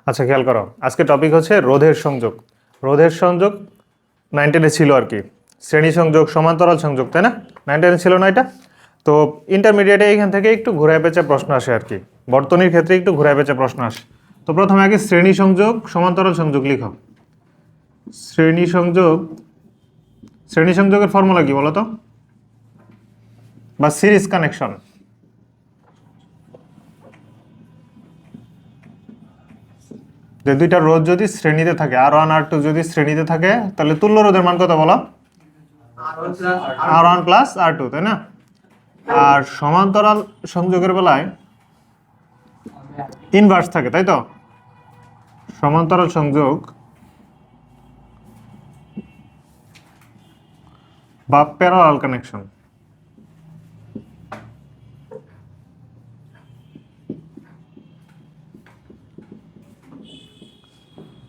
আচ্ছা, খেয়াল করো, আজকে টপিক হচ্ছে রোধের সংযোগ। রোধের সংযোগ 9-10 ছিল আর কি, শ্রেণী সংযোগ, সমান্তরাল সংযোগ, তাই না? 9-10 ছিল না এটা? তো ইন্টারমিডিয়েটে এইখান থেকে একটু ঘুরায় পেঁচা প্রশ্ন আসে আর কি, বর্তনীর ক্ষেত্রে একটু ঘুরায় পেঁচা প্রশ্ন আসে। তো প্রথমে আগে শ্রেণী সংযোগ, সমান্তরাল সংযোগ লিখো। শ্রেণী সংযোগ, শ্রেণী সংযোগের ফর্মুলা কি বলো তো? বা সিরিজ কানেকশন। যে দুইটা রোধ যদি শ্রেণীতে থাকে, R1 R2 যদি শ্রেণীতে থাকে, তাহলে তুল্য রোধের মান কত বলো? R1 প্লাস R2, তাই না? আর সমান্তরাল সংযোগের বেলায় ইনভার্স থাকে, তাই তো? সমান্তরাল সংযোগ বা প্যারালাল কানেকশন,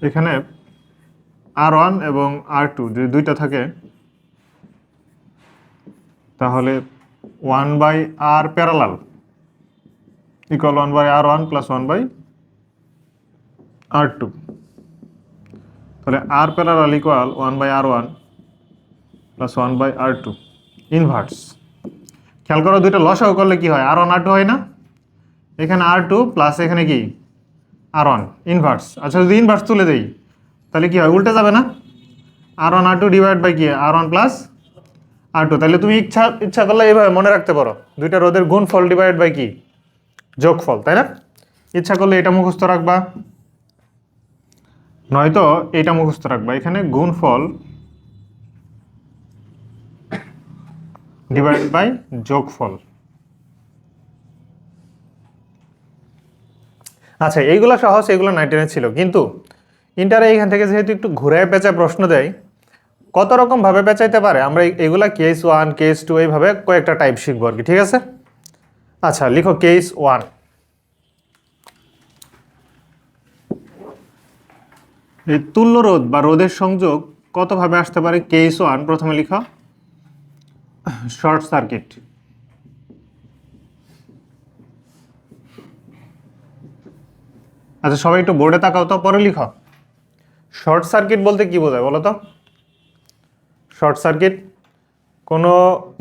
এখানে R1 এবং R2 যদি দুইটা থাকে, তাহলে 1/R parallel equal 1/R1 plus 1/R2। তাহলে R parallel equal 1/R1 plus 1/R2 inverse. খেয়াল করো, দুইটা লসাগু করলে কি হয়? R1 R2 হয় না? এখানে R2 প্লাস এখানে কি R1 ইনভার্স। আচ্ছা, যদি ইনভার্স তুলে দেই তাহলে কি হয়? উল্টে যাবে না? R1 R2 ডিভাইড বাই কি R1 প্লাস R2। তাহলে তুমি ইচ্ছা করলে এইভাবে মনে রাখতে পারো, দুইটা রোধের গুণফল ডিভাইড বাই কি যোগফল, তাই না? ইচ্ছা করলে এটা মুখস্থ রাখবা, নয়তো এটা মুখস্থ রাখবা, এখানে গুণফল ডিভাইড বাই যোগফল। আচ্ছা, এইগুলো সহজ, এগুলো 9-10 ছিল, কিন্তু ইন্টারে এইখান থেকে যেহেতু একটু ঘুরে পেঁচা প্রশ্ন দেয়, কত রকম ভাবে পেঁচাইতে পারে, আমরা এইগুলা কেস 1 কেস 2 এইভাবে কয়েকটা টাইপ শিখবো আর কি, ঠিক আছে? আচ্ছা, লিখো কেস 1। এই তুল্য রোধ বা রোধের সংযোগ কত ভাবে আসতে পারে? কেস 1 প্রথমে লিখো শর্ট সার্কিট। আচ্ছা, সবাই একটু বোর্ডে তাকাও তো, পরে লিখো। শর্ট সার্কিট বলতে কি বোঝায় বলো তো? শর্ট সার্কিট, কোনো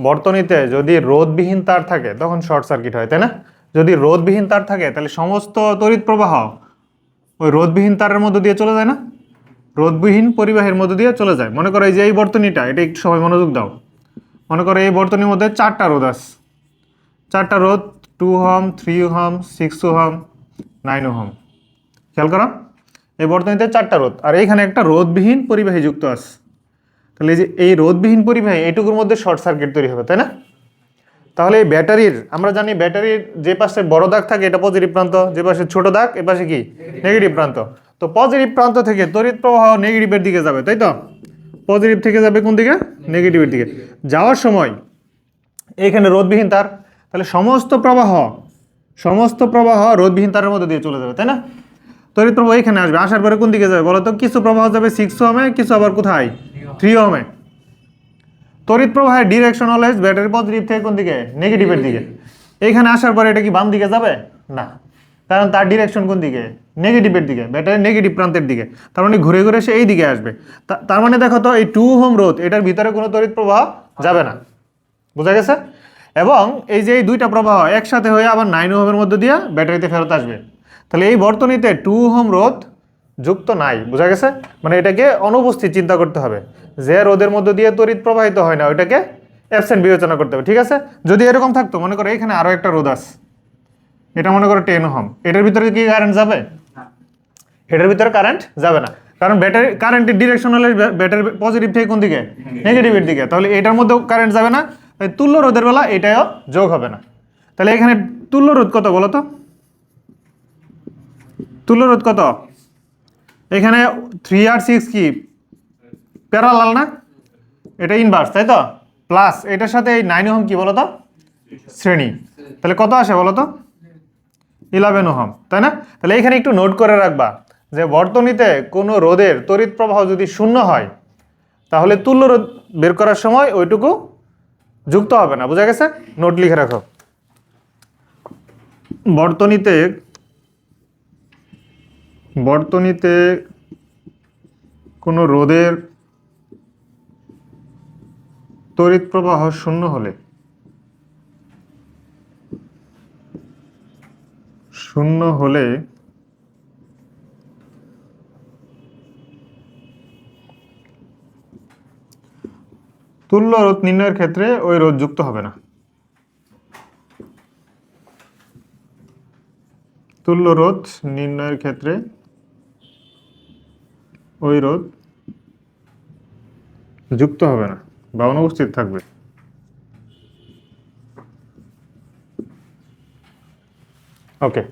বর্তনীতে যদি রোধবিহীন তার থাকে তখন শর্ট সার্কিট হয়, তাই না? যদি রোধবিহীন তার থাকে তাহলে সমস্ত তড়িৎ প্রবাহ ওই রোধবিহীন তারের মধ্য দিয়ে চলে যায় না? রোধবিহীন পরিবাহের মধ্য দিয়ে চলে যায়। মনে করো এই যে এই বর্তনীটা, এটা একটু সবাই মনোযোগ দাও। মনে করো এই বর্তনীর মধ্যে 4টা রোধ আছে, 4টা রোধ 2 ওহম, 3 ওহম, 6 ওহম, 9 ওহম। খেয়াল করো, এই বর্তনীতে 4টা রোধ, আর এইখানে একটা রোধবিহীন পরিবাহী যুক্ত আছে। তাহলে এই যে এই রোধবিহীন পরিবাহী, এইটুকুর মধ্যে শর্ট সার্কিট তৈরি হবে, তাই না? তাহলে এই ব্যাটারির, আমরা জানি ব্যাটারির যে পাশে বড় দাগ থাকে এটা পজিটিভ প্রান্ত, যে পাশে ছোট দাগ এ পাশে কি নেগেটিভ প্রান্ত। তো পজিটিভ প্রান্ত থেকে তড়িৎ প্রবাহ নেগেটিভের দিকে যাবে, তাই তো? পজিটিভ থেকে যাবে কোন দিকে? নেগেটিভের দিকে। যাওয়ার সময় এইখানে রোধবিহীন তার, তাহলে সমস্ত প্রবাহ রোধবিহীন তারের মধ্যে দিয়ে চলে যাবে, তাই না? তড়িৎ প্রবাহ এখানে আসবে, আসার পরে কোন দিকে যাবে বলো তো? কিছু প্রবাহ যাবে 6 ওহমে, কিছু আবার কোথায় 3 ওহমে। তড়িৎ প্রবাহের ডিরেকশন অলওয়েজ ব্যাটারি পজিটিভ থেকে কোন দিকে? নেগেটিভের দিকে। এইখানে আসার পরে এটা কি বাম দিকে যাবে? না, কারণ তার ডিরেকশন কোন দিকে? নেগেটিভের দিকে, ব্যাটারির নেগেটিভ প্রান্তের দিকে। তার মানে ঘুরে ঘুরে সে এই দিকে আসবে। তার মানে দেখো তো, এই 2 ওহম রোধ, এটার ভিতরে কোনো তড়িৎ প্রবাহ যাবে না, বোঝা গেছে? এবং এই যে এই দুইটা প্রবাহ একসাথে হয়ে আবার 9 ওহমের মধ্যে দিয়ে ব্যাটারিতে ফেরত আসবে। তাহলে এই বর্তনীতে 2 ওহম রোধ যুক্ত নাই, বোঝা গেছে? মানে এটাকে অনুপস্থিত চিন্তা করতে হবে, যে রোধের মধ্যে দিয়ে তড়িৎ প্রবাহিত হয় না ওইটাকে অ্যাবসেন্ট বিবেচনা করতে হবে, ঠিক আছে? যদি এরকম থাকতো, মনে করো এখানে আরো একটা রোধ আছে, এটা মনে করো 10 ওহম, এটার ভিতরে কি কারেন্ট যাবে? এটার ভিতরে কারেন্ট যাবে না, কারণ ব্যাটারি কারেন্টের ডিরেকশন হলে ব্যাটারি পজিটিভ থেকে কোন দিকে? নেগেটিভের দিকে। তাহলে এটার মধ্যেও কারেন্ট যাবে না, তাই তুল্য রোধের বেলা এটাও যোগ হবে না। তাহলে এখানে তুল্য রোধ কত বলো তো? তুল্য রোধ কত? এখানে 3 আর 6 কি প্যারালাল না? এটা ইনভার্স, তাই তো? প্লাস এটার সাথে এই 9 ওহম কি বলো তো? শ্রেণী। তাহলে কত আসে বলো তো? 11 ওহম, তাই না? তাহলে এখানে একটু নোট করে রাখবা যে বর্তনীতে কোনো রোধের তড়িৎ প্রবাহ যদি শূন্য হয় তাহলে তুল্য রোধ বের করার সময় ওইটুকু যুক্ত হবে না, বোঝা গেছে? নোট লিখে রাখো। বর্তনীতে বর্তনীতে কোনো রোধের তড়িৎ প্রবাহ শূন্য হলে তুল্য রোধ নির্ণয়ের ক্ষেত্রে ওই রোধ যুক্ত হবে না। তুল্য রোধ নির্ণয়ের ক্ষেত্রে ওই রোধ যুক্ত হবে না বা অনুপস্থিত থাকবে। ওকে,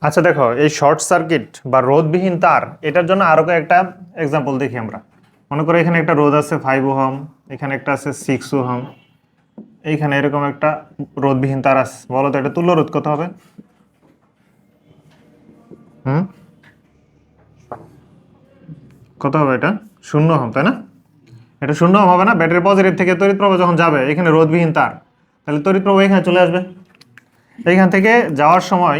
আচ্ছা দেখো, এই শর্ট সার্কিট বা রোধবিহীন তার, এটার জন্য আরো একটা এক্সাম্পল দেখি আমরা। মনে করো এখানে একটা রোধ আছে 5 ওহম, এখানে একটা আছে 6 ওহম, এইখানে এরকম একটা রোধবিহীন তার আছে। বলো তো এটা তুল্য রোধ কত হবে? কত হবে? এটা 0 ওহম, তাই না? এটা 0 ওহম হবে না? ব্যাটারি পজিটিভ থেকে তড়িৎ প্রবাহ যখন যাবে, এখানে রোধবিহীন তার, তাহলে তড়িৎ প্রবাহ এখানে চলে আসবে। এইখান থেকে যাওয়ার সময়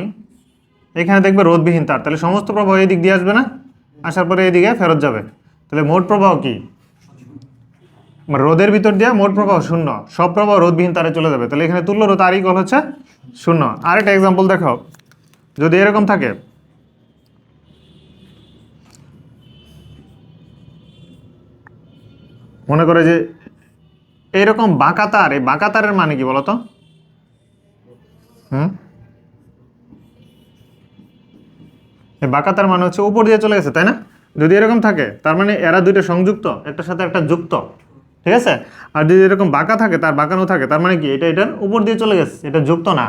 এখানে দেখবে রোধবিহীন তার, তাহলে সমস্ত প্রবাহ এই দিক দিয়ে আসবে না, আসার পরে এইদিকে ফেরত যাবে। তাহলে মোট প্রবাহ কি? রোধের ভিতর দিয়ে মোট প্রবাহ 0, সব প্রবাহ রোধবিহীন তারে চলে যাবে। তাহলে এখানে তুল্য রোধ আর ইকুয়াল হচ্ছে 0। আরেকটা এক্সাম্পল দেখো, যদি এরকম থাকে, মনে করে যে এইরকম বাঁকা তার, এই বাঁকা তারের মানে কি বলতো? এই বাঁকা তার মানে হচ্ছে উপর দিয়ে চলে গেছে, তাই না? যদি এরকম থাকে তার মানে এরা দুইটা সংযুক্ত, একটার সাথে একটা যুক্ত, ঠিক আছে? আর যদি এরকম বাঁকা থাকে, তার বাঁকানো থাকে, তার মানে কি এটা এটার উপর দিয়ে চলে গেছে, এটা যুক্ত না।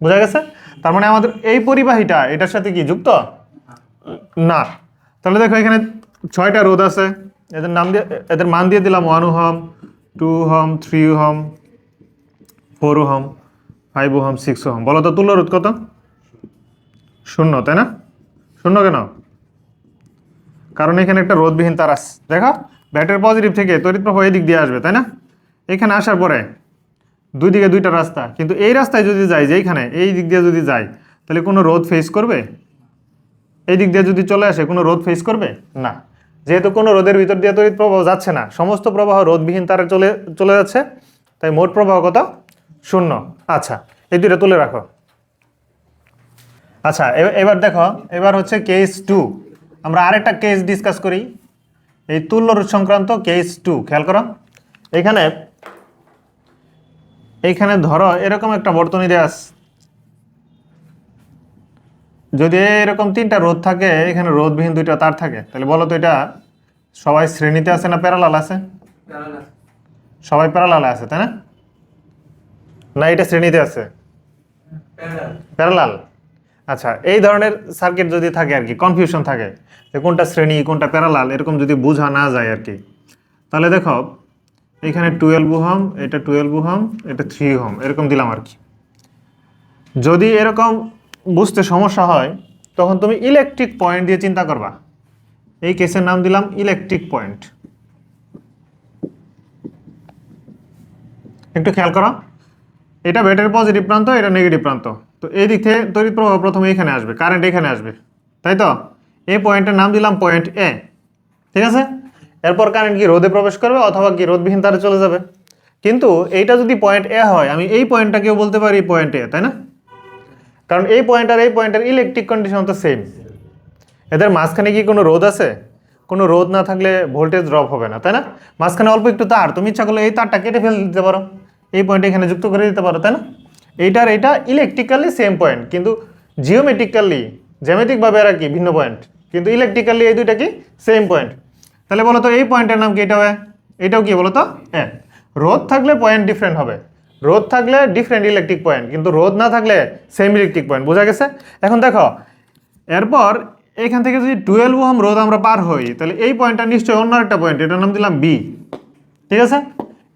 বোঝা গেছে? তার মানে আমাদের এই পরিবাহীটা এটার সাথে কি যুক্ত না। তাহলে দেখো এখানে 6টা রোধ আছে, এদের নাম দিয়ে, এদের মান দিয়ে দিলাম 1 ohm, 2 ohm, 3 ohm, 4 ohm, 5 ohm, 6 ohm. বলো তো তুল্য রোধ কত? 0, তাই না? 0 কেন? কারণ এখানে একটা রোধবিহীন তার আছে। দেখো ব্যাটারি পজিটিভ থেকে তড়িৎ প্রবাহ এই দিক দিয়ে আসবে, তাই না? এখানে আসার পরে দুই দিকে দুইটা রাস্তা, কিন্তু এই রাস্তায় যদি যাই, যেইখানে এই দিক দিয়ে যদি যাই, তাহলে কোনো রোধ ফেস করবে? এই দিক দিয়ে যদি চলে আসে, কোনো রোধ ফেস করবে না। যেহেতু কোনো রোধের ভিতর দিয়ে তড়িৎ প্রবাহ যাচ্ছে না, সমস্ত প্রবাহ রোধবিহীন তারে চলে যাচ্ছে, তাই মোট প্রবাহ কত? 0। আচ্ছা, এই দুইটা তুলে রাখো। আচ্ছা, এবার দেখো, এবার হচ্ছে কেস 2। আমরা আরেকটা কেস ডিসকাস করি, এই তুল্য রোধ সংক্রান্ত কেস 2। খেয়াল করো, এইখানে ধরো এরকম একটা বর্তনী দেয়া আছে। যদি এরকম 3টা রোধ থাকে, এখানে রোধবিহীন 2টা তার থাকে, তাহলে বলো তো এটা সবাই শ্রেণীতে আছে না প্যারালাল আছে? সবাই প্যারালাল আছে, তাই না? না এটা শ্রেণীতে আছে? প্যারালাল। আচ্ছা, এই ধরনের সার্কিট যদি থাকে আর কি, কনফিউশন থাকে যে কোনটা শ্রেণী কোনটা প্যারালাল, এরকম যদি বোঝা না যায় আর কি, তাহলে দেখো এখানে 12 ওহম, এটা 12 ওহম, এটা 3 ওহম, এরকম দিলাম আর কি। যদি এরকম বুঝতে সমস্যা হয়, তখন তুমি ইলেকট্রিক পয়েন্ট দিয়ে চিন্তা করবা। এই কেসের নাম দিলাম ইলেকট্রিক পয়েন্ট। একটু খেয়াল করো, এটা ব্যাটারির পজিটিভ প্রান্ত, এটা নেগেটিভ প্রান্ত। তো এই দিক থেকে তড়িৎ প্রবাহ প্রথমে এখানে আসবে, কারেন্ট এখানে আসবে, তাই তো? এই পয়েন্টের নাম দিলাম পয়েন্ট এ, ঠিক আছে? এরপর কারেন্ট কি রোধে প্রবেশ করবে অথবা কি রোধবিহীন তারে চলে যাবে। কিন্তু এইটা যদি পয়েন্ট এ হয়, আমি এই পয়েন্টটাকেও বলতে পারি পয়েন্ট এ, তাই না? কারণ এই পয়েন্ট আর এই পয়েন্টের ইলেকট্রিক কন্ডিশন তো সেম। এদের মাঝখানে কি কোনো রোধ আছে? কোনো রোধ না থাকলে ভোল্টেজ ড্রপ হবে না, তাই না? মাঝখানে অল্প একটু তার, তুমি ইচ্ছা করলে এই তারটা কেটে ফেলে দিতে পারো, এই পয়েন্ট এখানে যুক্ত করে দিতে পারো, তাই না? এইটার এটা ইলেকট্রিক্যালি সেম পয়েন্ট, কিন্তু জিওমেট্রিক্যালি, জ্যামিতিকভাবে আর কি ভিন্ন পয়েন্ট, কিন্তু ইলেকট্রিক্যালি এই দুইটা কি সেম পয়েন্ট। তাহলে বলো তো এই পয়েন্টের নাম কি? এটা হবে, এটাও কি বলো তো? হ্যাঁ। রোধ থাকলে পয়েন্ট ডিফারেন্ট হবে, রোধ থাকলে ডিফারেন্ট ইলেকট্রিক পয়েন্ট, কিন্তু রোধ না থাকলে সেম ইলেকট্রিক পয়েন্ট। বোঝা গেছে? এখন দেখো, এরপর এখান থেকে যদি 12 ওহম রোধ আমরা পার হই, তাহলে এই পয়েন্টটা নিশ্চয়ই অন্য একটা পয়েন্ট, এটার নাম দিলাম বি, ঠিক আছে?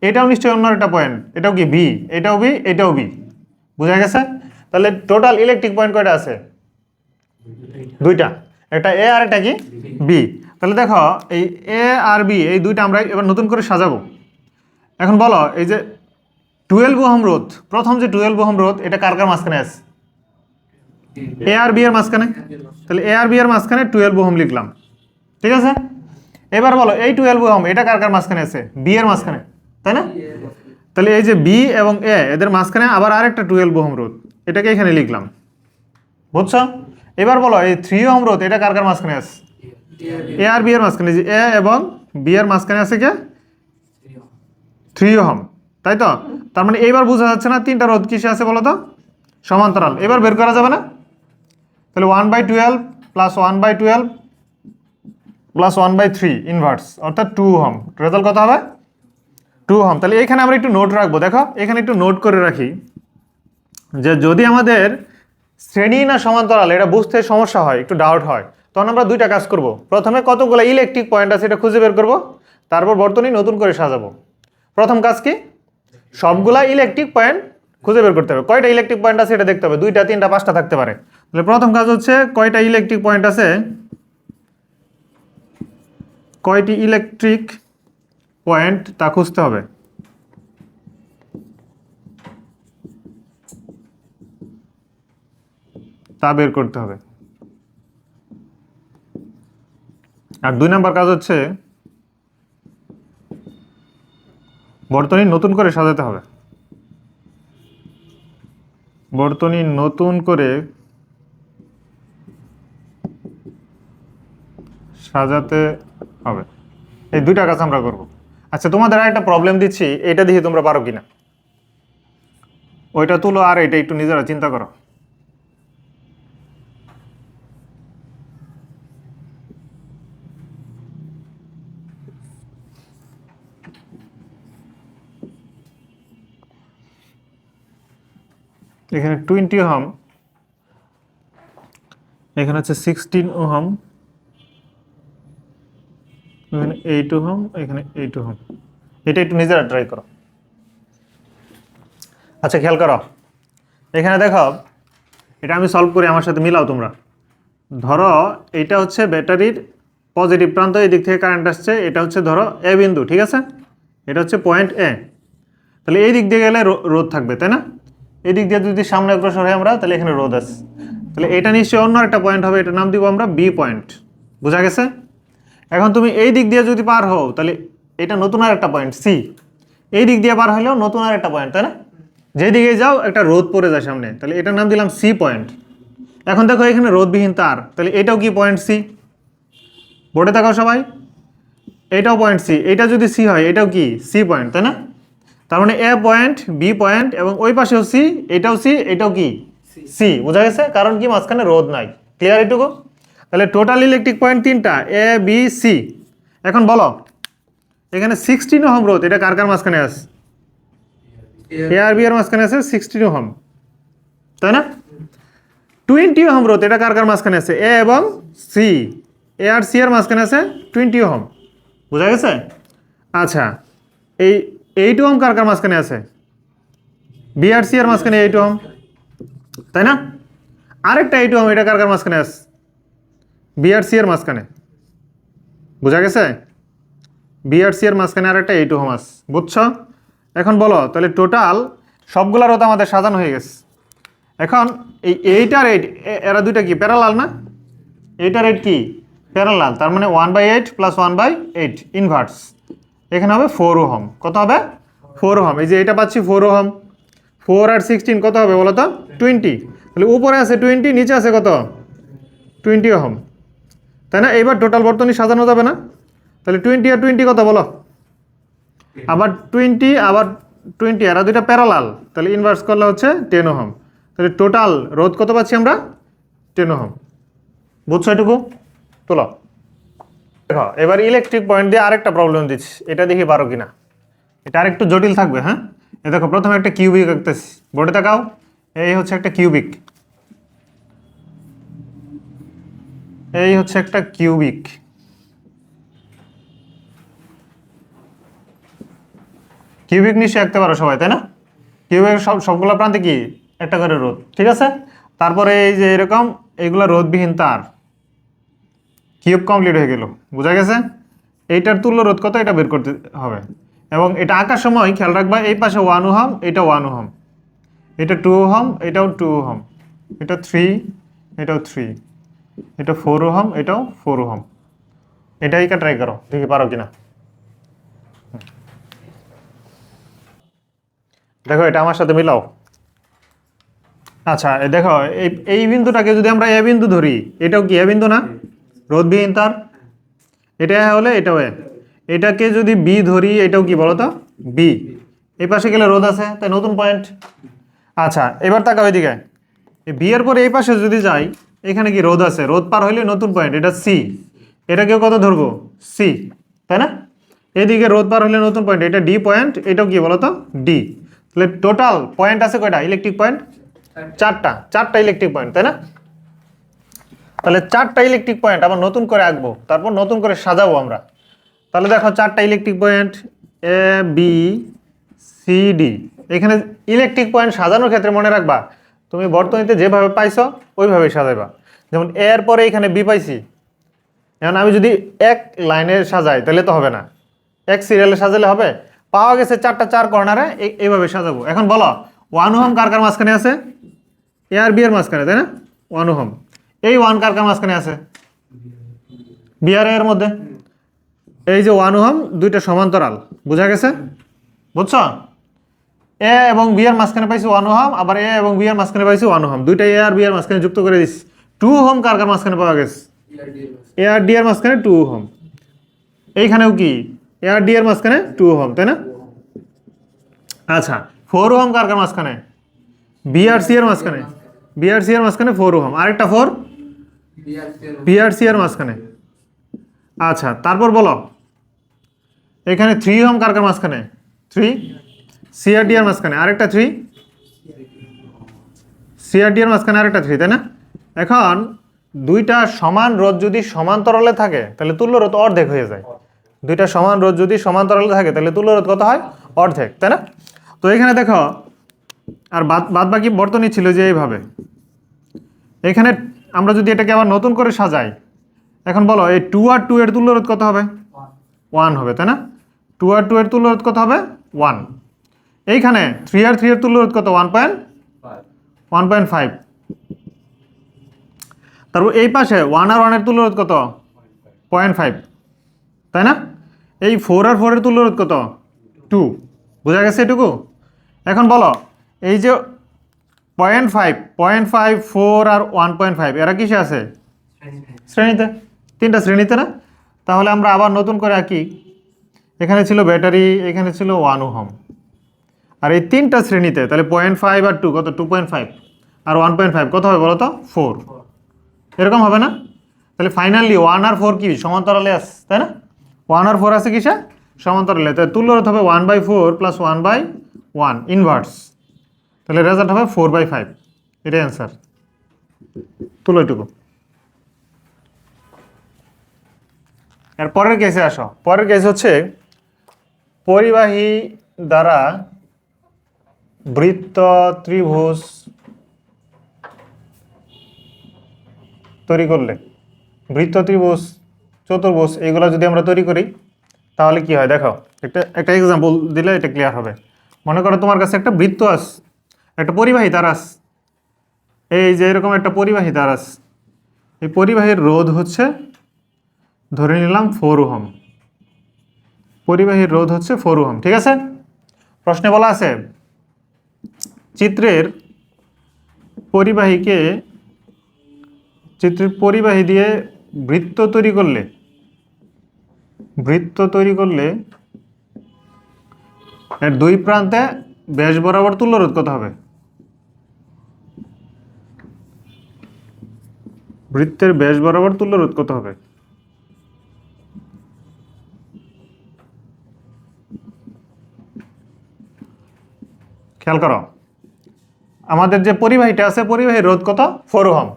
এটাও নিশ্চয়ই অন্য একটা পয়েন্ট, এটাও কি বি, এটাও বি, এটাও বি। বোঝা গেছে? তাহলে টোটাল ইলেকট্রিক পয়েন্ট কয়টা আছে? 2টা, একটা এ আর একটা কি বি। তাহলে দেখো এই এ আর বি, এই দুইটা আমরা এবার নতুন করে সাজাবো। এখন বলো, এই যে 12 ওহম রোধ, প্রথম যে 12 ওহম রোধ, এটা কার কার মাঝখানে আছে? এ আর বি এর মাঝখানে, তাহলে এ আর বি এর মাঝখানে 12 ওহম লিখলাম, ঠিক আছে। এবার বলো এই 12 ওহম এটা কার কার মাঝখানে আছে? বি এর মাঝখানে, তাই না? তাহলে এই যে বি এবং এ এদের মাঝখানে আবার আরেকটা 12 ওহম রোধ, এটাকে এখানে লিখলাম, বুঝছো? এবার বলো এই 3 ওহম রোধ এটা কার কার মাঝখানে আছে? এ আর বি এর মাঝখানে, যে এ এবং বি এর মাঝখানে আছে কে? 3 ওহম, তাই তো? তার মানে এইবার বোঝা যাচ্ছে না তিনটা রোধ কিসে আছে বলো তো? সমান্তরাল। এবার বের করা যাবে না? তাহলে 1/12 প্লাস 1/12 প্লাস 1/3 ইনভার্স অর্থাৎ 2 ওহম, রেজাল্ট কত হবে? 2 ওহম। তাহলে এখানে আমরা একটু নোট রাখবো, দেখো এখানে একটু নোট করে রাখি যে যদি আমাদের শ্রেণী না সমান্তরাল এটা বুঝতে সমস্যা হয়, একটু ডাউট হয়, তখন আমরা দুইটা কাজ করব। প্রথমে কতগুলো ইলেকট্রিক পয়েন্ট আছে এটা খুঁজে বের করব, তারপর বর্তনী নতুন করে সাজাবো। প্রথম কাজ কি? সবগুলা ইলেকট্রিক পয়েন্ট খুঁজে বের করতে হবে। কয়টা ইলেকট্রিক পয়েন্ট আছে এটা দেখতে হবে, 2টা 3টা 5টা থাকতে পারে। তাহলে প্রথম কাজ হচ্ছে কয়টা ইলেকট্রিক পয়েন্ট আছে, কয়টি ইলেকট্রিক পয়েন্ট তা খুঁজতে হবে। তা বের করতে হবে। আর 2 নম্বর কাজ হচ্ছে বর্তনী নতুন করে সাজাতে হবে। বর্তনী নতুন করে সাজাতে হবে। এই 2টা কাজ আমরা করব। আচ্ছা তোমাদের আর একটা প্রবলেম দিচ্ছি, এটা দেখে তোমরা পারো কিনা। ওইটা তুলো আর এটা একটু নিজেরা চিন্তা করো। এখানে 20 ওহম, এখানে হচ্ছে 16 ওহম, এখানে 8 ওহম, এখানে 8 ওহম। এটা একটু নিজেরা ট্রাই করো। আচ্ছা খেয়াল করো, এখানে দেখো এটা আমি সলভ করি, আমার সাথে মিলাও তোমরা। ধরো এইটা হচ্ছে ব্যাটারির পজিটিভ প্রান্ত, এই দিক থেকে কারেন্ট আসছে, এটা হচ্ছে ধরো এ বিন্দু, ঠিক আছে? এটা হচ্ছে পয়েন্ট এ। তাহলে এই দিক দিয়ে গেলে রোধ থাকবে, তাই না? এই দিক দিয়ে যদি সামনে অগ্রসর হয় আমরা, তাহলে এখানে রোধ আছে। তাহলে এটা নিশ্চয়ই অন্য একটা পয়েন্ট হবে, এটার নাম দিব আমরা বি পয়েন্ট। বোঝা গেছে? এখন তুমি এই দিক দিয়ে যদি পার হও তাহলে এটা নতুন আর একটা পয়েন্ট সি। এই দিক দিয়ে পার হলেও নতুন আর একটা পয়েন্ট, তাই না? যেদিকে যাও একটা রোধ পড়ে যায় সামনে, তাহলে এটার নাম দিলাম সি পয়েন্ট। এখন দেখো এখানে রোধবিহীন তার, তাহলে এটাও কি পয়েন্ট সি? বোর্ডে তাকাও সবাই, এটাও পয়েন্ট সি। এটা যদি সি হয় এটাও কি সি পয়েন্ট, তাই না? তার মানে এ পয়েন্ট, বি পয়েন্ট এবং ওই পাশেও সি, এটাও সি, এটাও কি সি। বোঝা গেছে? কারণ কি মাঝখানে রোধ নাই। ক্লিয়ার এটুকু? তাহলে টোটাল ইলেকট্রিক পয়েন্ট 3টা, এ বি সি। এখন বলো এখানে 16 ওহম রোধ এটা কার কার মাঝখানে আছে? এ আর বি এর মাঝখানে আছে 16 ওহম, তাই না? 20 ওহম রোধ এটা কার কার মাঝখানে আছে? এ এবং সি। এ আর সি এর মাঝখানে আছে 20 ওহম। বোঝা গেছে? আচ্ছা এই 8 ওহম কার কার মাঝখানে আছে? বি আর সি এর মাঝখানে 8 ওহম, তাই না? আরেকটা 8 ওহম এটা কার কার মাঝখানে আছে? বি আর সি এর মাঝখানে। বোঝা গেছে? বি আর সি এর মাঝখানে আরেকটা 8 ওহম আছে। বুঝছো? এখন বলো তাহলে টোটাল সবগুলা রোধ আমাদের সাজানো হয়ে গেছে। এখন এই 8 আর 8 এরা দুইটা কি প্যারালাল না? 8 আর 8 কি প্যারালাল, তার মানে 1/8 প্লাস 1/8 ইনভার্স। এখানে হবে 4 ওহম। কত হবে? 4 ওহম। এই যে এটা পাচ্ছি 4 ওহম। 4 আর 16 কত হবে বলো তো? 20। তাহলে উপরে আছে 20, নিচে আছে কত? 20 ওহম, তাই না? এইবার টোটাল বর্তনী সাজানো যাবে না? তাহলে 20 আর 20 কত বলো? আবার 20 আবার 20, এরা দুইটা প্যারালাল, তাহলে ইনভার্স করলে হচ্ছে 10 ওহম। তাহলে টোটাল রোধ কত পাচ্ছি আমরা? 10 ওহম। বুঝছো এটুকু? তোলো। দেখো এবার ইলেকট্রিক পয়েন্ট দিয়ে আরেকটা প্রবলেম দিচ্ছি, এটা দেখি পারো কিনা। এটা আরেকটু জটিল থাকবে, হ্যাঁ? এ দেখো প্রথমে একটা কিউবিক আঁকতেছি, বোর্ডে তাকাও। এই হচ্ছে একটা কিউবিক, এই হচ্ছে একটা কিউবিক। কিউবিক নিশ্চয়ই আঁকতে পারো সবাই, তাই না? কিউবিক সবগুলো প্রান্তে কি একটা করে রোধ, ঠিক আছে? তারপরে এই যে এরকম এইগুলো রোধবিহীন তার, কিউব কমপ্লিট হয়ে গেল। বোঝা গেছে? এইটার তুল্য রোধ কত এটা বের করতে হবে। এবং এটা আঁকার সময় খেয়াল রাখবা এই পাশে 1 ওহম, এটা 1 ওহম, এটা 2 ওহম, এটাও 2 ওহম, এটা 3, এটাও 3, এটা 4 ওহম, এটাও 4 ওহম। এটাই ট্রাই করো, দেখি পারো কিনা। দেখো এটা আমার সাথে মিলাও। আচ্ছা দেখো এই বিন্দুটাকে যদি আমরা এ বিন্দু ধরি, এটাও কি এ বিন্দু না, রোধবিহীন তার, এটা হলে এটাও এ। এটাকে যদি বি ধরি, এটাও কি বলো তো বি। এই পাশে গেলে রোধ আছে, তাই নতুন পয়েন্ট। আচ্ছা এবার তাকাও এদিকে, বি এর পরে এই পাশে যদি যাই, এখানে কি রোধ আছে, রোধ পার হইলে নতুন পয়েন্ট, এটা সি। এটাকেও কত ধরবো, সি, তাই না? এদিকে রোধ পার হলে নতুন পয়েন্ট, এটা ডি পয়েন্ট, এটাও কি বলতো ডি। তাহলে টোটাল পয়েন্ট আছে কয়টা, ইলেকট্রিক পয়েন্ট 4টা ইলেকট্রিক পয়েন্ট, তাই না? তাহলে 4টা ইলেকট্রিক পয়েন্ট আবার নতুন করে আঁকবো, তারপর নতুন করে সাজাবো আমরা। তাহলে দেখো 4টা electric point, A B C D. এখানে ইলেকট্রিক পয়েন্ট সাজানোর ক্ষেত্রে মনে রাখবা, তুমি বর্তনীতে যেভাবে পাইছো ওইভাবে সাজাইবা। যেমন এর পরে এখানে বি পাইছি, এখন আমি যদি এক লাইনে সাজাই তাহলে তো হবে না, এক সিরিয়ালে সাজালে হবে। পাওয়া গেছে 4টা 4 কর্নারে, এইভাবে সাজাবো। এখন বলো 1 ওহম কার কার মাঝখানে আছে, এ আর বি এর মাঝখানে, তাই না? 1 ওহম। এই 1 কার কার মাঝখানে আছে, বি আর এর মধ্যে। এই যে 1 ওহম, দুইটা সমান্তরাল, বোঝা গেছে? বুঝছো? এ এবং বি এর মাঝখানে পাইছি 1 ওহম, আবার এ এবং বি এর মাঝখানে পাইছি 1 ওহম, দুইটা এ আর বি এর মাঝখানে যুক্ত করে দিচ্ছি। 2 ওহম কার কার মাঝখানে পাওয়া গেছে, এ আর ডি এর মাঝখানে 2 ওহম। এইখানেও কি এ আর ডি এর মাঝখানে 2 ওহম, তাই না? আচ্ছা 4 ওহম কার কার মাঝখানে, বি আর সি এর মাঝখানে, বি আর সি এর মাঝখানে 4 ওহম, আরেকটা 4 বি আর সি এর মাঝখানে। আচ্ছা তারপর বলো এখানে 3 ওহম কার কার মাঝখানে, 3 সি আর ডি এর মাঝখানে, আরেকটা 3 সি আর ডি এর মাঝখানে, আরেকটা 3, তাই না? এখন দুইটা সমান রোধ যদি সমান্তরালে থাকে তাহলে তুল্য রোধ অর্ধেক হয়ে যায়। দুইটা সমান রোধ যদি সমান্তরালে থাকে তাহলে তুল্য রোধ কত হয়, অর্ধেক, তাই না? তো এখানে দেখো আর বাদ বাকি বর্তনী ছিল যে এইভাবে। এখানে আমরা যদি এটাকে আবার নতুন করে সাজাই, এখন বলো এই 2 আর 2 এর তুল্য রোধ কত হবে, 1 হবে, তাই না? 2 আর 2 এর তুল্য রোধ কত হবে, 1। এইখানে 3 আর 3 এর তুল্য রোধ কত, 1.5। তারপর এই পাশে 1 আর 1 এর তুল্য রোধ কত, 0.5, তাই না? এই 4 আর 4 এর তুল্য রোধ কত, 2। বোঝা গেছে এটুকু? এখন বলো এই যে 0.5, 4 আর 1.5 এরা কিসে আছে, শ্রেণীতে, 3টা শ্রেণীতে না? তাহলে আমরা আবার নতুন করে আঁকি। এখানে ছিল ব্যাটারি, এখানে ছিল 1 ওহম, আর এই 3টা শ্রেণীতে, তাহলে 0.5 আর 2 কত, 2.5, আর 1.5 কত হবে বলো তো, 4। এরকম হবে না? তাহলে ফাইনালি 1 আর 4 কি সমান্তরালে আছে, তাই না? 1 আর 4 আছে কিসে, সমান্তরালে। তাহলে তুল্য রোধ হবে 1/4 প্লাস 1/1 ইনভার্স, তাহলে রেজাল্ট হবে 4/5। এটাই অ্যান্সার। তুলো এটুকু। এর পরের কেসে আসো। পরের কেস হচ্ছে পরিবাহী দ্বারা বৃত্ত, ত্রিভুজ তৈরি করলে, বৃত্ত, ত্রিভুজ, চতুর্ভুজ এইগুলো যদি আমরা তৈরি করি তাহলে কি হয় দেখো, একটা এক্সাম্পল দিলে এটা ক্লিয়ার হবে। মনে করো তোমার কাছে একটা বৃত্ত আছে, একটা পরিবাহী তার আছে, এই যে এরকম একটা পরিবাহী তার আছে। এই পরিবাহীর রোধ হচ্ছে ধরে নিলাম 4 ওহম, পরিবাহীর রোধ হচ্ছে 4 ওহম, ঠিক আছে? প্রশ্নে বলা আছে চিত্রের পরিবাহী দিয়ে বৃত্ত তৈরি করলে এর দুই প্রান্তে ব্যাস বরাবর তুল্য রোধ কত হবে, বৃত্তের ব্যাস বরাবর তুল্য রোধ কত হবে? খেয়াল করো আমাদের যে পরিবাহীটা আছে, পরিবাহীর রোধ কত, 4 ওহম।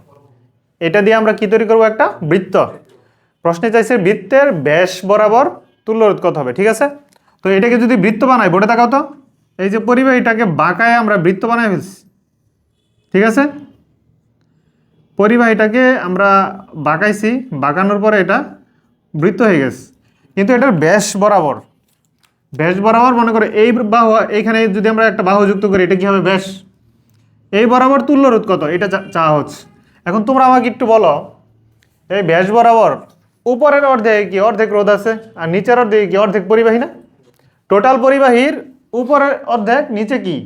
এটা দিয়ে আমরা কি তৈরি করবো, একটা বৃত্ত। প্রশ্নে চাইছে বৃত্তের ব্যাস বরাবর তুল্য রোধ কত হবে, ঠিক আছে? তো এটাকে যদি বৃত্ত বানাই, বোর্ডে তাকাও তো, এই যে পরিবাহীটাকে বাঁকায় আমরা বৃত্ত বানাই ফেলছি, ঠিক আছে? পরিবাহীটাকে আমরা বাঁকাইছি, বাঁকানোর পরে এটা বৃত্ত হয়ে গেছে, কিন্তু এটার ব্যাস বরাবর মনে করে এই বাহু, এইখানে যদি আমরা একটা বাহু যুক্ত করি, এটা কি হবে, ব্যাস। এই বরাবর তুল্য রোধ কত, এটা চাওয়া হচ্ছে। এখন তোমরা আমাকে একটু বলো, এই ব্যাস বরাবর উপরের অর্ধেক কি অর্ধেক রোধ আছে, আর নিচের অর্ধেক কি অর্ধেক পরিবাহী না? টোটাল পরিবাহীর উপরের অর্ধেক, নিচে কি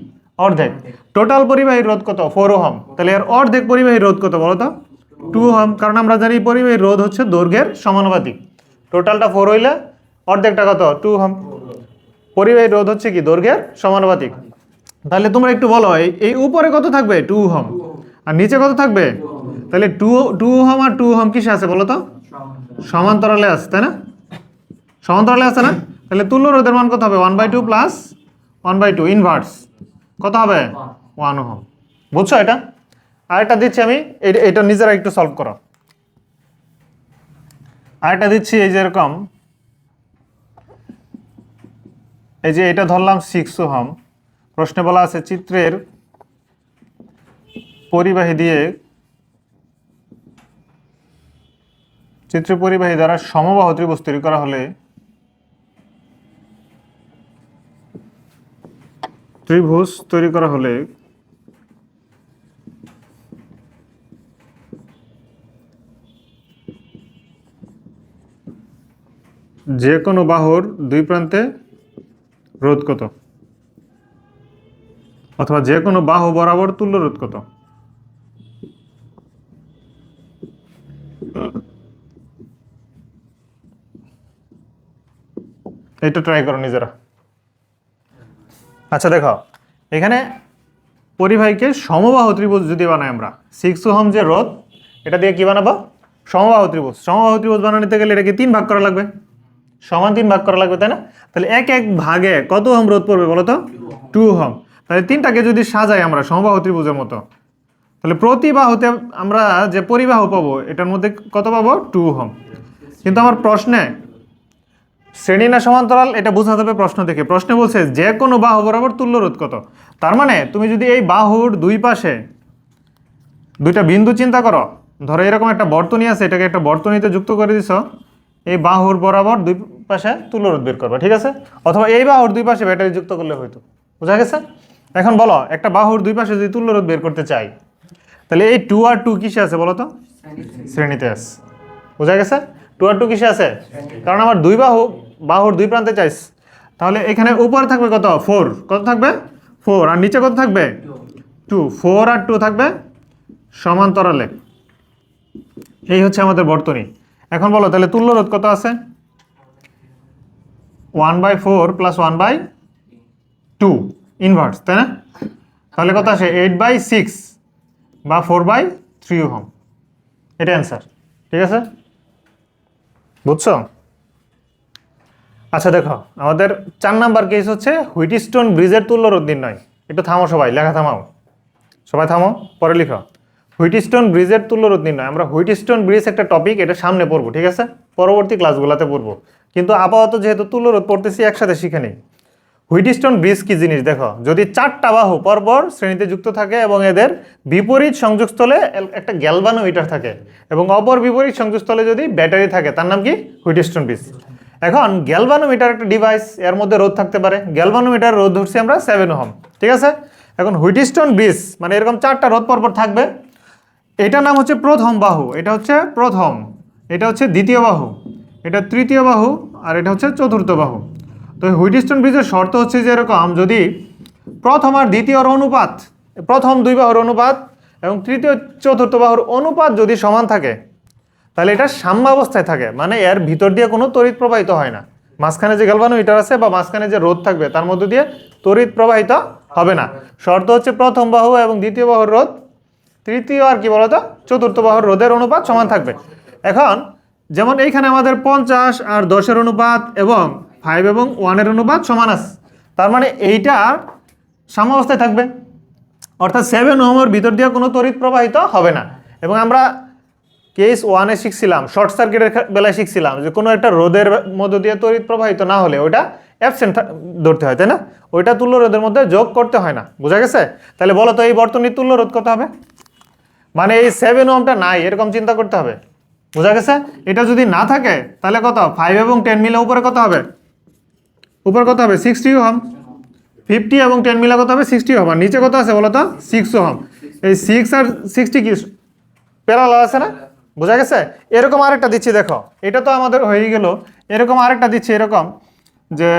অর্ধেক। টোটাল পরিবাহীর রোধ কত? 4 ওহম। তাহলে এর অর্ধেক পরিবাহীর রোধ কত বলো তো? 2 ওহম। কারণ আমরা জানি পরিবাহীর রোধ হচ্ছে দৈর্ঘ্যের সমানুপাতিক। টোটালটা 4 হইলে অর্ধেকটা কত? 2 ওহম। পরিবাহীর রোধ হচ্ছে কি দৈর্ঘ্যের সমানুপাতিক। তাহলে তোমরা একটু বলো, এই উপরে কত থাকবে? 2 ওহম। আর নিচে কত থাকবে? তাহলে 2 ওহম আর 2 ওহম কিসে আছে বলো তো? সমান্তরালে আছে, তাই না? সমান্তরালে আছে না? তাহলে তুল্য রোধের মান কত হবে? 1/2 প্লাস 1/2 ইনভার্স কত হবে? 1 ওহম। বুঝছো এটা? আরেকটা দিচ্ছি আমি, এটা নিজেরা একটু সলভ করো। আরেকটা দিচ্ছি, এই যে এরকম, এই যে এটা ধরলাম 6 ওহম। প্রশ্নে বলা আছে চিত্রের পরিবাহী দ্বারা সমবাহু ত্রিভুজ তৈরি করা হলে যে কোনো বাহুর দুই প্রান্তে রোধ কত, অথবা যে কোনো বাহু বরাবর তুল্য রোধ কত? এটা ট্রাই করো নিজেরা। আচ্ছা দেখো, এখানে পরিবাহীকে সমবাহু ত্রিভুজ যদি বানাই আমরা, 6 ওহম যে রোধ, এটা দিয়ে কি বানাবো? সমবাহু ত্রিভুজ। সমবাহু ত্রিভুজ বানাতে গেলে এটাকে 3 ভাগ করা লাগবে, সমান 3 ভাগ করা লাগবে, তাই না? তাহলে এক এক ভাগে কত ওহম রোধ পড়বে বলো তো? 2 ওহম। তাহলে 3টাকে যদি সাজাই আমরা সমবাহু ত্রিভুজের মতো, তাহলে প্রতি বাহুতে আমরা যে পরিবাহু পাবো এটার মধ্যে কত পাবো? 2 ওহম। কিন্তু আমার প্রশ্নে শ্রেণী না সমান্তরাল এটা বোঝা যাবে প্রশ্ন থেকে। প্রশ্নে বলছে যে কোনো বাহু বরাবর তুল্য রোধ কত। তার মানে তুমি যদি এই বাহুর দুই পাশে দুইটা বিন্দু চিন্তা করো, ধরো এরকম একটা বর্তনী আছে, এটাকে একটা বর্তনীতে যুক্ত করে দিছো, এই বাহুর বরাবর দুই পাশে তুল্য রোধ বের করবা, ঠিক আছে? অথবা এই বাহুর দুই পাশে ব্যাটারি যুক্ত করলে হয়তো। বোঝা গেছে? এখন বলো, একটা বাহুর দুই পাশে যদি তুল্য রোধ বের করতে চাই, তাহলে এই 2 আর 2 কিসে আছে বলো তো? শ্রেণীতে আছে। বোঝা গেছে? 2 আর 2 কিসে আছে? কারণ আমার দুই বাহুর দুই প্রান্তে চাইস। তাহলে এখানে উপরে থাকবে কত? 4। কত থাকবে? 4। আর নিচে কত থাকবে? 2। 4 আর 2 থাকবে সমান্তরালে। এই হচ্ছে আমাদের বর্তনী। এখন বলো তাহলে তুল্য রোধ কত আছে? 1/4 প্লাস 1/2 ইনভার্স, তাই না? তাহলে কত আসে? 8/6 বা 4/3 ওহম। এটা অ্যান্সার, ঠিক আছে? বুঝছো? আচ্ছা দেখো, আমাদের 4 নাম্বার কেস হচ্ছে হুইটস্টোন ব্রিজের তুল্য রোধ নির্ণয়। একটু থামো সবাই, লেখা থামাও, সবাই থামো, পরে লিখো। হুইটস্টোন ব্রিজের তুল্য রোধ নির্ণয়। আমরা হুইটস্টোন ব্রিজ একটা টপিক, এটা সামনে পড়বো, ঠিক আছে? পরবর্তী ক্লাসগুলোতে পড়বো, কিন্তু আপাতত যেহেতু তুল্য রোধ পড়তেছি একসাথে শিখে নিই। হুইটস্টোন ব্রিজ কি জিনিস দেখো, যদি 4টা বাহু পরপর শ্রেণীতে যুক্ত থাকে এবং এদের বিপরীত সংযোগস্থলে একটা গ্যালভানোমিটার থাকে এবং অপর বিপরীত সংযোগস্থলে যদি ব্যাটারি থাকে, তার নাম কি? Wheatstone bridge. এখন গ্যালভানোমিটার একটা ডিভাইস, এর মধ্যে রোধ থাকতে পারে। গ্যালভানোমিটার রোধ ধরছি আমরা 7 ওহম, ঠিক আছে? এখন হুইটস্টোন ব্রিজ মানে এরকম 4টা রোধ পরপর থাকবে। এটার নাম হচ্ছে প্রথম বাহু, এটা হচ্ছে প্রথম, এটা হচ্ছে দ্বিতীয় বাহু, এটা তৃতীয় বাহু, আর এটা হচ্ছে চতুর্থ বাহু। তো হুইটস্টোন ব্রিজের শর্ত হচ্ছে যে এরকম, যদি প্রথম আর দ্বিতীয়র অনুপাত, প্রথম দুই বাহুর অনুপাত এবং তৃতীয় চতুর্থ বাহুর অনুপাত যদি সমান থাকে, তাহলে এটা সাম্যাবস্থায় থাকে, মানে এর ভিতর দিয়ে কোনো তড়িৎ প্রবাহিত হয় না। মাঝখানে যে গ্যালভানোমিটার আছে বা মাঝখানে যে রোধ থাকবে তার মধ্য দিয়ে তড়িৎ প্রবাহিত হবে না। শর্ত হচ্ছে প্রথম বাহু এবং দ্বিতীয় বাহুর রোধ, তৃতীয় আর কি বলতো চতুর্থ বাহুর রোধের অনুপাত সমান থাকবে। এখন যেমন এইখানে আমাদের 50 আর 10-এর অনুপাত এবং 5 এবং 1-এর অনুপাত সমান আছে, তার মানে এইটা সাম্যাবস্থায় থাকবে, অর্থাৎ 7 ওহমের ভিতর দিয়ে কোনো তড়িৎ প্রবাহিত হবে না। এবং আমরা কেস 1-এ শিখছিলাম, শর্ট সার্কিটের বেলায় শিখছিলাম যে কোনো একটা রোধের মধ্য দিয়ে তড়িৎ প্রবাহিত না হলে ওইটা অ্যাবসেন্ট ধরতে হয়, তাই না? ওইটা তুল্য রোধের মধ্যে যোগ করতে হয় না। বোঝা গেছে? তাহলে বলো তো এই বর্তনীর তুল্য রোধ কত হবে? মানে এই 7 ওহমটা নাই, এরকম চিন্তা করতে হবে। বোঝা গেছে? এটা যদি না থাকে তাহলে কত? 5 এবং 10 মিলে উপরে কত হবে? উপরে কত হবে? 60 ওহম। 50 এবং 10 মিলে কত হবে? 60 ওহম। আর নিচে কত আছে বলো তো? 6 ওহম। এই 6 আর 60 কি প্যারালাল আছে না, বোঝা গেছে? এরকম আরেকটা দিচ্ছি, দেখো এটা তো আমাদের হয়ে গেল। এরকম আরেকটা দিচ্ছি, এরকম যে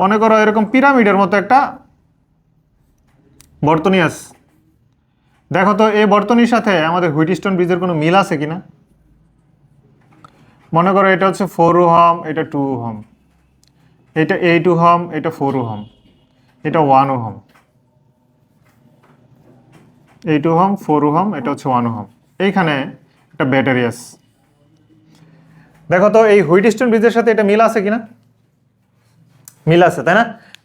মনে করো এরকম পিরামিডের মতো একটা বর্তনী আছে। দেখো তো এই বর্তনীর সাথে আমাদের হুইটস্টোন ব্রিজের কোনো মিল আছে কিনা। মনে করো এটা হচ্ছে 4 ওহম, এটা 2 ওহম, এটা 8 ওহম, এটা 4 ওহম, এটা 1 ওহম, 8 ওহম, 4 ওহম, এটা হচ্ছে 1 ওহম। এইখানে একটা ব্যাটারি আছে। দেখো তো এই হুইটস্টোন ব্রিজের সাথে এটা মিল আছে কিনা, মিল আছে, তাই না?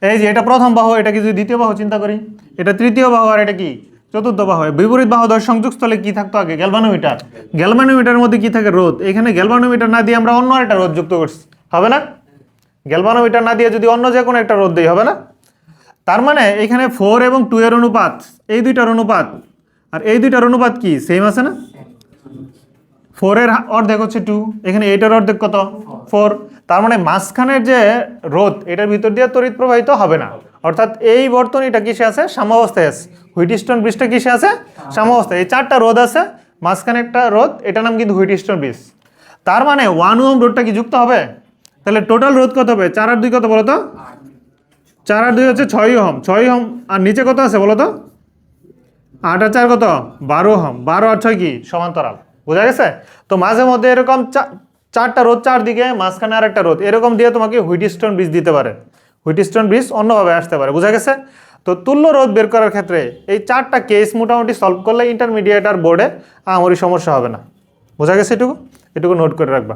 এই যে এটা প্রথম বাহু, এটা কি যদি দ্বিতীয় বাহু চিন্তা করি, এটা তৃতীয় বাহু, আর এটা কি চতুর্থ বাহু। বিপরীত বাহুদ্বয় সংযোগস্থলে কি থাকতো আগে? গ্যালভানোমিটার। গ্যালভানোমিটারের মধ্যে কি থাকে? রোধ। এখানে গ্যালভানোমিটার না দিয়ে আমরা অন্য একটা রোধ যুক্ত করছি, হবে না? গ্যালভানোমিটার না দিয়ে যদি অন্য যে কোনো একটা রোধ দিই, হবে না? তার মানে এখানে 4 এবং 2 এর অনুপাত, এই দুইটার অনুপাত আর এই দুইটার অনুপাত কি সেম আছে না? 4 এর অর্ধেক হচ্ছে 2, এখানে 8 এর অর্ধেক কত? 4। তার মানে মাঝখানের যে রোধ, এটার ভিতর দিয়ে তড়িৎ প্রবাহিত হবে না। অর্থাৎ এই বর্তনীটা কিসে আছে? সাম্যাবস্থায় আছে। হুইটস্টোন ব্রিজটা কিসে আছে? সাম্যাবস্থায়। এই 4টা রোধ আছে, মাঝখানে একটা রোধ, এটার নাম কিন্তু হুইটস্টোন ব্রিজ। তার মানে 1 ওহম রোধটা কি যুক্ত হবে? তাহলে টোটাল রোধ কত হবে? 4 আর 2 কত বলো তো? 4 আর 2 হচ্ছে 6 ওহম, 6 ওহম। আর নিচে কত আছে বলো তো? 8 আর 4 কত? 12 ওহম। 12 আর 6 কি? সমান্তরাল। বোঝা গেছে? তো মাঝে মধ্যে এরকম 4টা রোধ, 4 দিকে, মাঝখানে আর একটা রোধ, এরকম দিয়ে তোমাকে হুইটস্টোন ব্রিজ দিতে পারে। হুইটস্টোন ব্রিজ অন্যভাবে আসতে পারে। বোঝা গেছে? তো তুল্য রোধ বের করার ক্ষেত্রে এই 4টা কেস মোটামুটি সলভ করলে ইন্টারমিডিয়েট আর বোর্ডে আমারই সমস্যা হবে না। বোঝা গেছে? এটুকু নোট করে রাখবা।